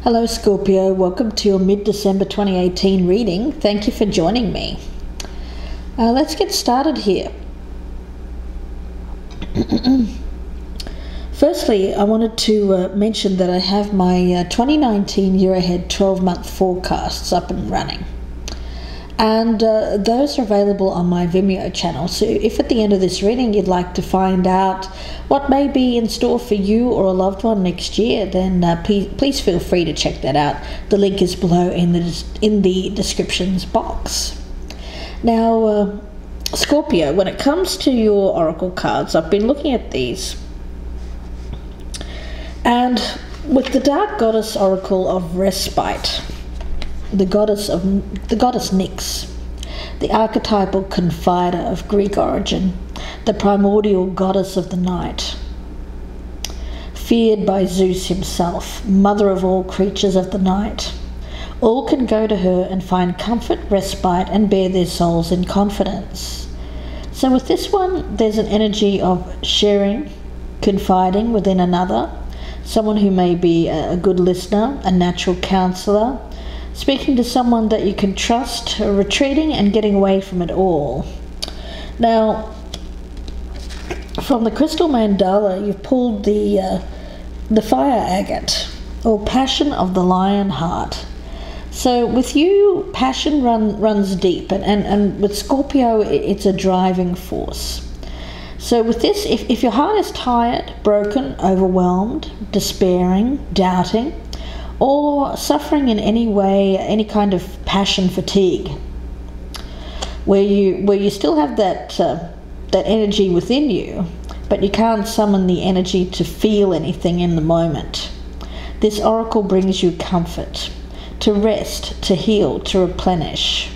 Hello Scorpio, welcome to your mid-December 2018 reading. Thank you for joining me. Let's get started here. Firstly, I wanted to mention that I have my 2019 year ahead 12-month forecasts up and running. And those are available on my Vimeo channel. So if at the end of this reading you'd like to find out what may be in store for you or a loved one next year, then please feel free to check that out. The link is below in the descriptions box. Now, Scorpio, when it comes to your oracle cards, I've been looking at these. And with the Dark Goddess Oracle of Respite, the goddess Nyx, the archetypal confider of Greek origin, the primordial goddess of the night, feared by Zeus himself, mother of all creatures of the night. All can go to her and find comfort, respite, and bear their souls in confidence. So with this one, there's an energy of sharing, confiding within another, someone who may be a good listener, a natural counselor, speaking to someone that you can trust, retreating and getting away from it all. Now, from the crystal mandala, you've pulled the fire agate, or passion of the lion heart. So with you, passion runs deep, and with Scorpio, it's a driving force. So with this, if your heart is tired, broken, overwhelmed, despairing, doubting, or suffering in any way, any kind of passion fatigue, where you still have that energy within you, but you can't summon the energy to feel anything in the moment, this oracle brings you comfort, to rest, to heal, to replenish.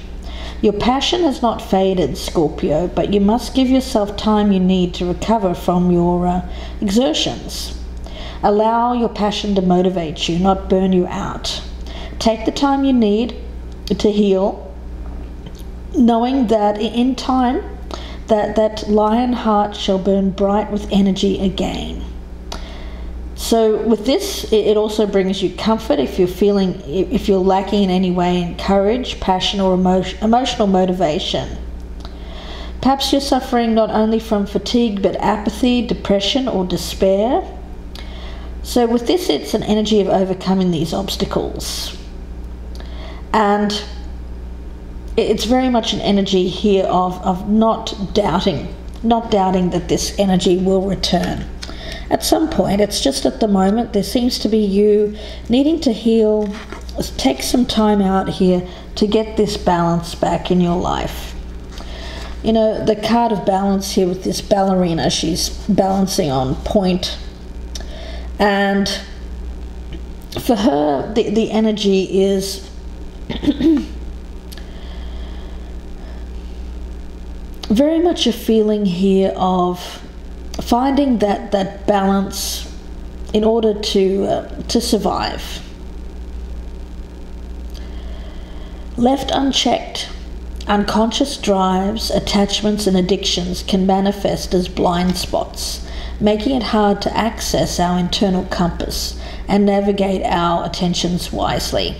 Your passion has not faded, Scorpio, but you must give yourself time you need to recover from your exertions. Allow your passion to motivate you, not burn you out. Take the time you need to heal, knowing that in time that lion heart shall burn bright with energy again. So with this, it also brings you comfort if you're lacking in any way in courage, passion, or emotional motivation. Perhaps you're suffering not only from fatigue but apathy, depression, or despair. So with this, it's an energy of overcoming these obstacles. And it's very much an energy here of not doubting that this energy will return. At some point, it's just at the moment, there seems to be you needing to heal, take some time out here to get this balance back in your life. You know, the card of balance here with this ballerina, she's balancing on point. And for her, the energy is very much a feeling here of finding that balance in order to survive. Left unchecked, unconscious drives, attachments, and addictions can manifest as blind spots, making it hard to access our internal compass and navigate our attentions wisely.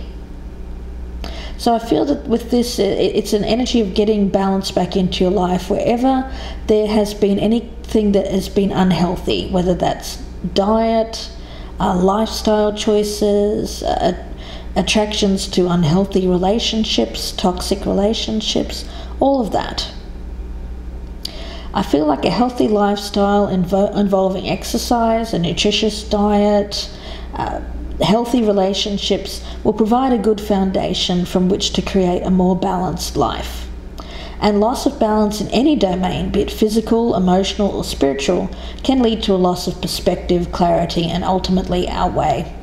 So I feel that with this, it's an energy of getting balance back into your life wherever there has been anything that has been unhealthy, whether that's diet, lifestyle choices, attractions to unhealthy relationships, toxic relationships, all of that. I feel like a healthy lifestyle involving exercise, a nutritious diet, healthy relationships will provide a good foundation from which to create a more balanced life. And loss of balance in any domain, be it physical, emotional, or spiritual, can lead to a loss of perspective, clarity, and ultimately our way.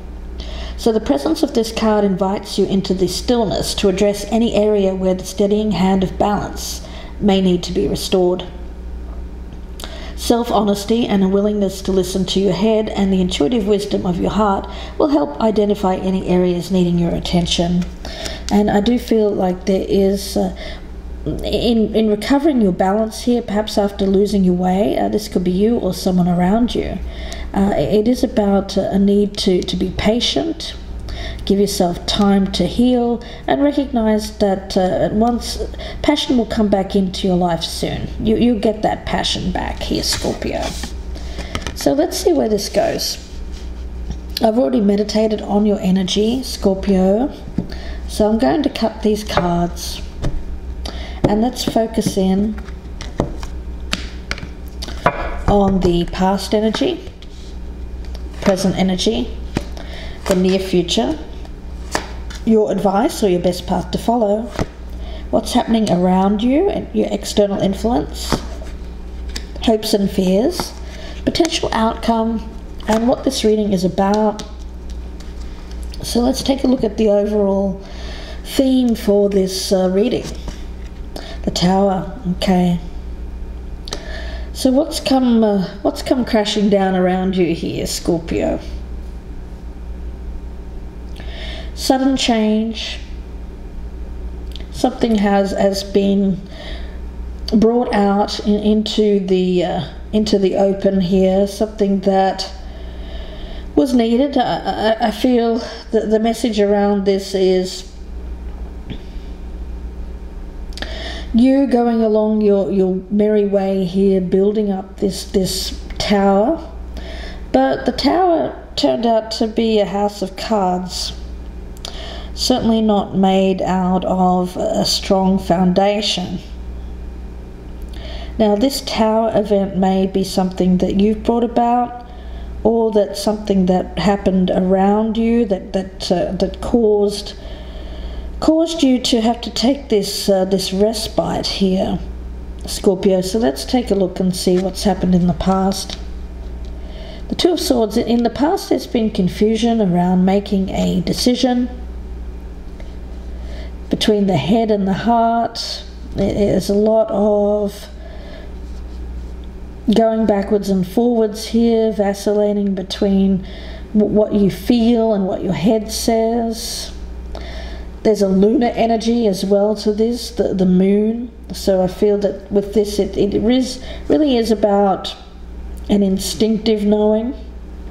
So the presence of this card invites you into the stillness to address any area where the steadying hand of balance may need to be restored. Self-honesty and a willingness to listen to your head and the intuitive wisdom of your heart will help identify any areas needing your attention. And I do feel like there is, in recovering your balance here, perhaps after losing your way, this could be you or someone around you, it is about a need to be patient, Give yourself time to heal and recognize that once passion will come back into your life soon. You'll get that passion back here, Scorpio. So let's see where this goes. I've already meditated on your energy, Scorpio. So I'm going to cut these cards and let's focus in on the past energy, present energy, the near future, your advice or your best path to follow, what's happening around you and your external influence, hopes and fears, potential outcome, and what this reading is about. So let's take a look at the overall theme for this reading. The Tower. Okay. So what's come crashing down around you here, Scorpio? Sudden change. Something has been brought out into the open here. Something that was needed. I feel that the message around this is you going along your merry way here, building up this tower, but the tower turned out to be a house of cards, certainly not made out of a strong foundation. Now this tower event may be something that you've brought about, or that's something that happened around you that caused you to have to take this respite here, Scorpio. So let's take a look and see what's happened in the past. The Two of Swords. In the past there's been confusion around making a decision between the head and the heart. There's a lot of going backwards and forwards here, vacillating between what you feel and what your head says. There's a lunar energy as well to this, the moon. So I feel that with this it really is about an instinctive knowing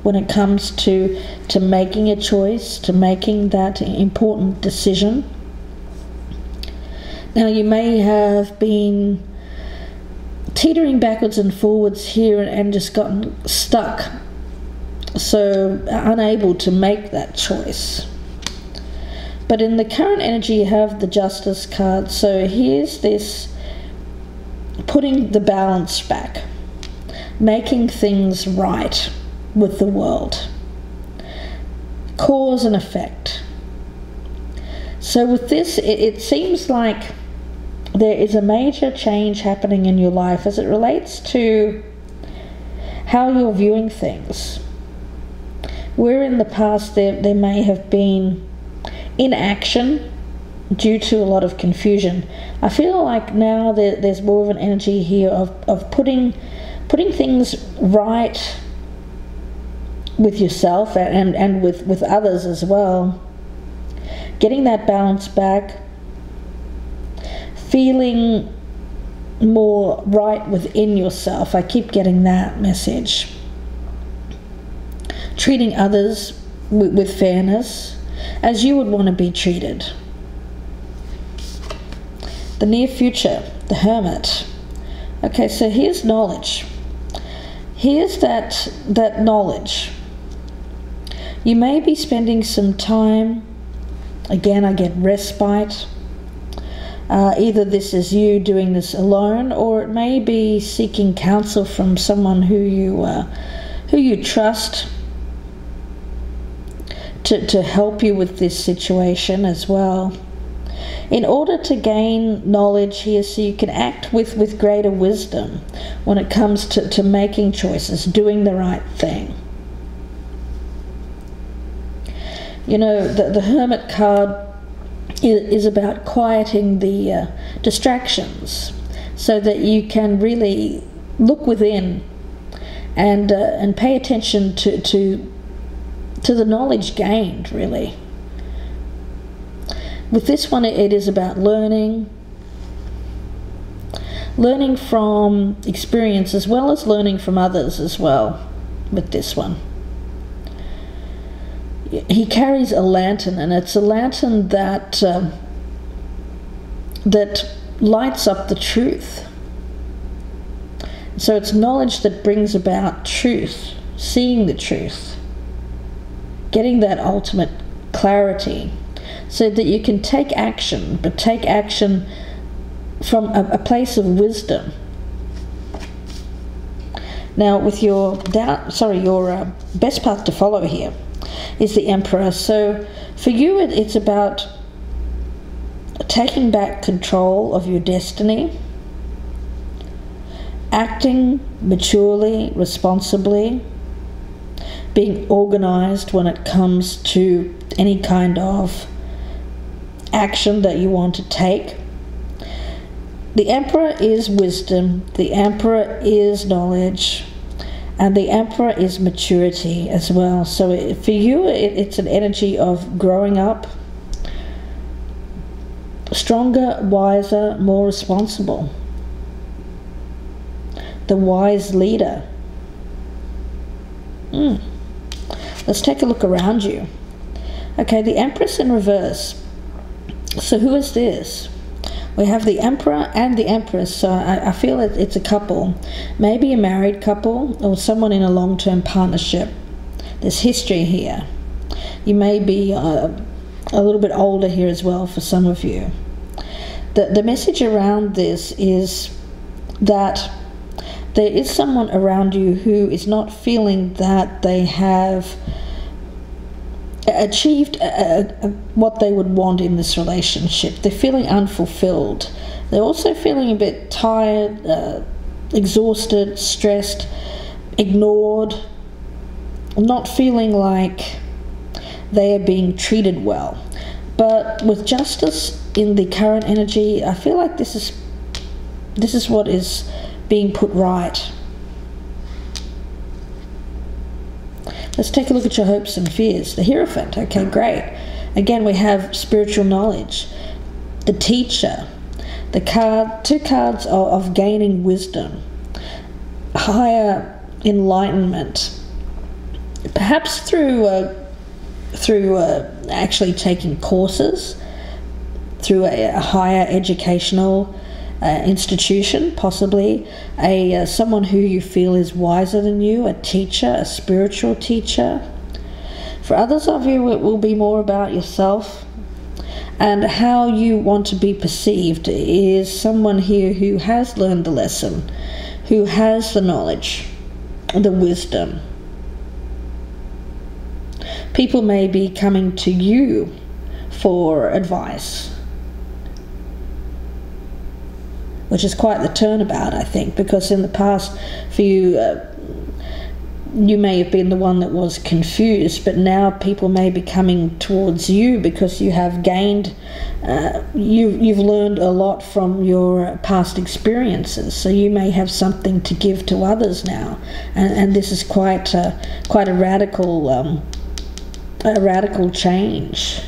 when it comes to making a choice, to making that important decision. Now you may have been teetering backwards and forwards here and just gotten stuck, so unable to make that choice. But in the current energy you have the Justice card. So here's this putting the balance back, making things right with the world, cause and effect. So with this it seems like there is a major change happening in your life as it relates to how you're viewing things. Where in the past there may have been inaction due to a lot of confusion, I feel like now there's more of an energy here of putting things right with yourself and with others as well, getting that balance back, feeling more right within yourself. I keep getting that message. Treating others with fairness, as you would want to be treated. The near future, the Hermit. Okay, so here's knowledge. Here's that knowledge. You may be spending some time, again I get respite. Either this is you doing this alone, or it may be seeking counsel from someone who you trust to help you with this situation as well, in order to gain knowledge here so you can act with greater wisdom when it comes to making choices, doing the right thing. You know, the Hermit card is about quieting the distractions so that you can really look within and pay attention to the knowledge gained, really. With this one it is about learning from experience as well as learning from others as well with this one. he carries a lantern, and it's a lantern that that lights up the truth. So it's knowledge that brings about truth, seeing the truth, getting that ultimate clarity, so that you can take action, but take action from a place of wisdom. Now, with your best path to follow here is the Emperor. So for you, it's about taking back control of your destiny, acting maturely, responsibly, being organized when it comes to any kind of action that you want to take. The Emperor is wisdom, the Emperor is knowledge, and the Emperor is maturity as well. So for you, it's an energy of growing up, stronger, wiser, more responsible. The wise leader. Let's take a look around you. Okay, the Empress in reverse. So who is this? We have the Emperor and the Empress, so I feel it's a couple. Maybe a married couple or someone in a long-term partnership. There's history here. You may be a little bit older here as well for some of you. The message around this is that there is someone around you who is not feeling that they have achieved what they would want in this relationship. They're feeling unfulfilled. They're also feeling a bit tired, exhausted, stressed, ignored, not feeling like they are being treated well. But with justice in the current energy, I feel like this is what is being put right. Let's take a look at your hopes and fears. The Hierophant. Okay, great. Again, we have spiritual knowledge. The Teacher. The card, two cards of gaining wisdom. Higher enlightenment. Perhaps through actually taking courses, through a higher educational institution, possibly someone who you feel is wiser than you, a teacher, a spiritual teacher. For others of you, it will be more about yourself and how you want to be perceived. Is someone here who has learned the lesson, who has the knowledge, the wisdom. People may be coming to you for advice, which is quite the turnabout, I think, because in the past for you, you may have been the one that was confused, but now people may be coming towards you because you have gained, you've learned a lot from your past experiences, so you may have something to give to others now, and this is quite a radical change.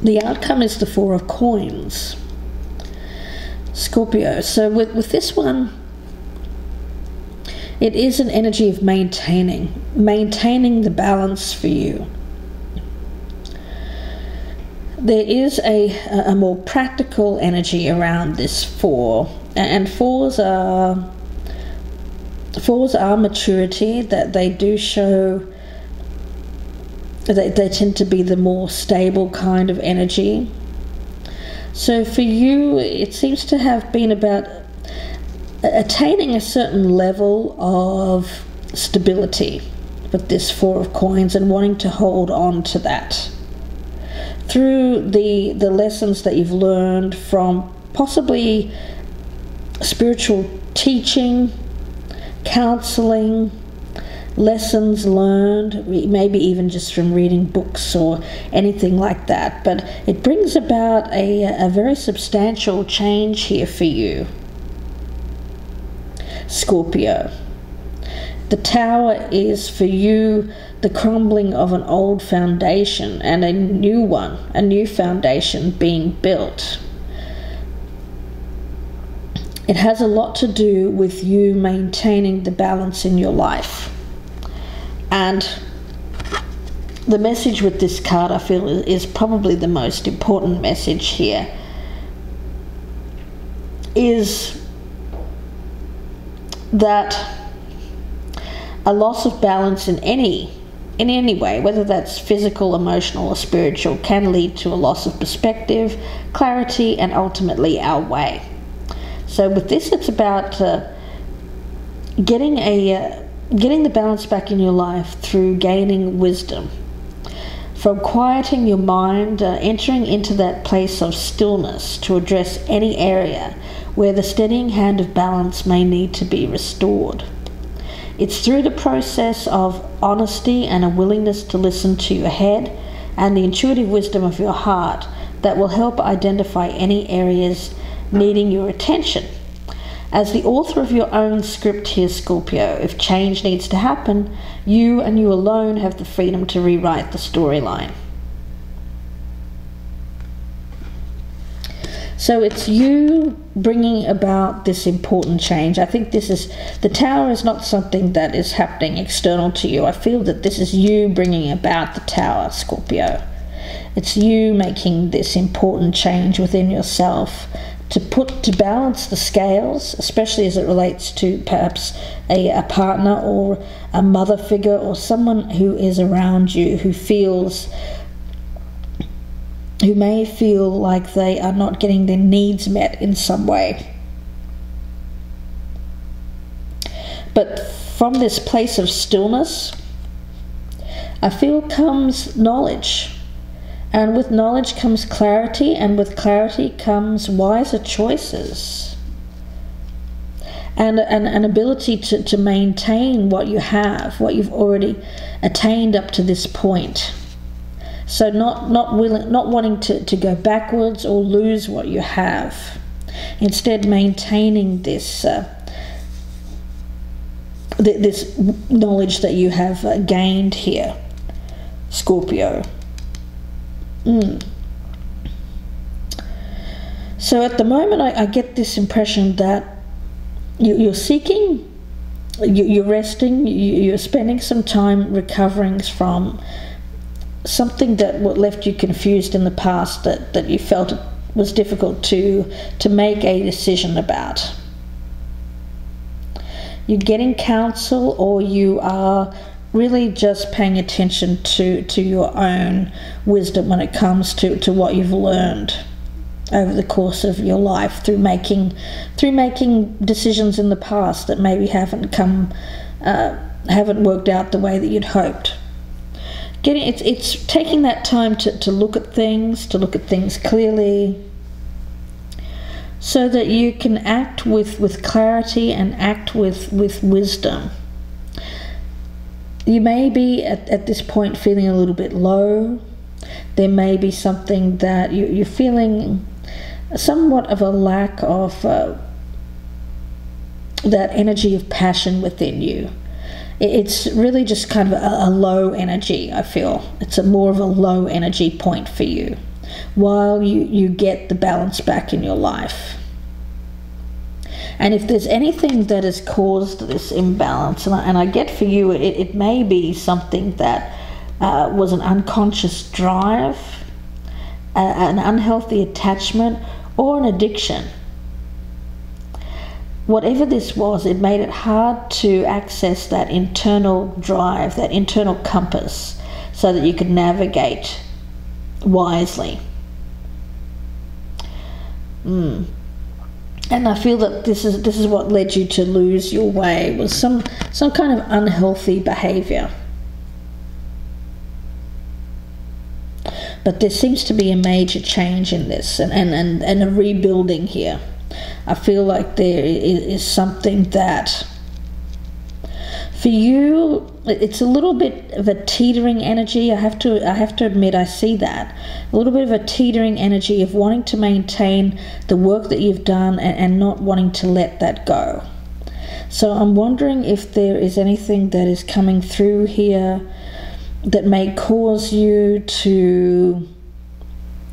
The outcome is the Four of Coins. Scorpio. So with this one, it is an energy of maintaining the balance for you. There is a more practical energy around this four, and fours are maturity, that they do show. They tend to be the more stable kind of energy. So for you, it seems to have been about attaining a certain level of stability with this Four of Coins and wanting to hold on to that through the lessons that you've learned from possibly spiritual teaching, counseling, lessons learned, maybe even just from reading books or anything like that. But it brings about a very substantial change here for you, Scorpio. The Tower is for you the crumbling of an old foundation and a new foundation being built. It has a lot to do with you maintaining the balance in your life. And the message with this card, I feel, is probably the most important message here, is that a loss of balance in any way, whether that's physical, emotional, or spiritual, can lead to a loss of perspective, clarity, and ultimately our way. So with this, it's about getting the balance back in your life through gaining wisdom, from quieting your mind, entering into that place of stillness to address any area where the steadying hand of balance may need to be restored. It's through the process of honesty and a willingness to listen to your head and the intuitive wisdom of your heart that will help identify any areas needing your attention. As the author of your own script here, Scorpio, if change needs to happen, you and you alone have the freedom to rewrite the storyline. So it's you bringing about this important change. I think the Tower is not something that is happening external to you. I feel that this is you bringing about the Tower, Scorpio. It's you making this important change within yourself to balance the scales, especially as it relates to perhaps a partner or a mother figure or someone who is around you who may feel like they are not getting their needs met in some way. But from this place of stillness, I feel comes knowledge. And with knowledge comes clarity, and with clarity comes wiser choices. And an ability to maintain what you have, what you've already attained up to this point. So not wanting to go backwards or lose what you have. Instead, maintaining this this knowledge that you have gained here, Scorpio. So at the moment, I get this impression that you're seeking, you're resting, you're spending some time recovering from something that left you confused in the past, that you felt it was difficult to make a decision about. You're getting counsel, or you are really just paying attention to your own wisdom when it comes to what you've learned over the course of your life through making decisions in the past that maybe haven't worked out the way that you'd hoped. It's taking that time to look at things clearly, so that you can act with clarity and act with wisdom. You may be at this point feeling a little bit low. There may be something that you're feeling somewhat of a lack of that energy of passion within you. It's really just kind of a low energy, I feel. It's more of a low energy point for you while you get the balance back in your life. And if there's anything that has caused this imbalance, and I get for you, it may be something that was an unconscious drive, an unhealthy attachment, or an addiction. Whatever this was, it made it hard to access that internal drive, that internal compass, so that you could navigate wisely. And I feel that this is what led you to lose your way, was some kind of unhealthy behavior. But there seems to be a major change in this, and a rebuilding here. I feel like there is something that, for you, it's a little bit of a teetering energy. I have to admit, I see that. A little bit of a teetering energy of wanting to maintain the work that you've done and not wanting to let that go. So I'm wondering if there is anything that is coming through here that may cause you to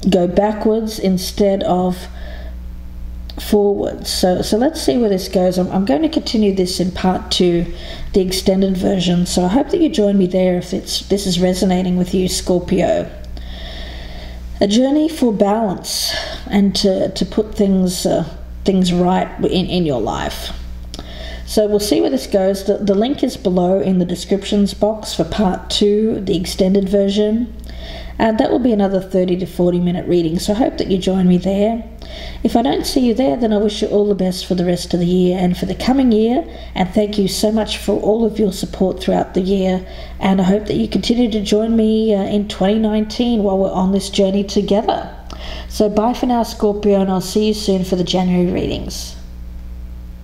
go backwards instead of forward. So let's see where this goes. I'm going to continue this in part 2, the extended version. So I hope that you join me there if this is resonating with you, Scorpio. A journey for balance and to put things right in your life. So we'll see where this goes. The link is below in the descriptions box for part 2, the extended version. And that will be another 30 to 40 minute reading. So I hope that you join me there. If I don't see you there, then I wish you all the best for the rest of the year and for the coming year. And thank you so much for all of your support throughout the year. And I hope that you continue to join me in 2019 while we're on this journey together. So bye for now, Scorpio, and I'll see you soon for the January readings.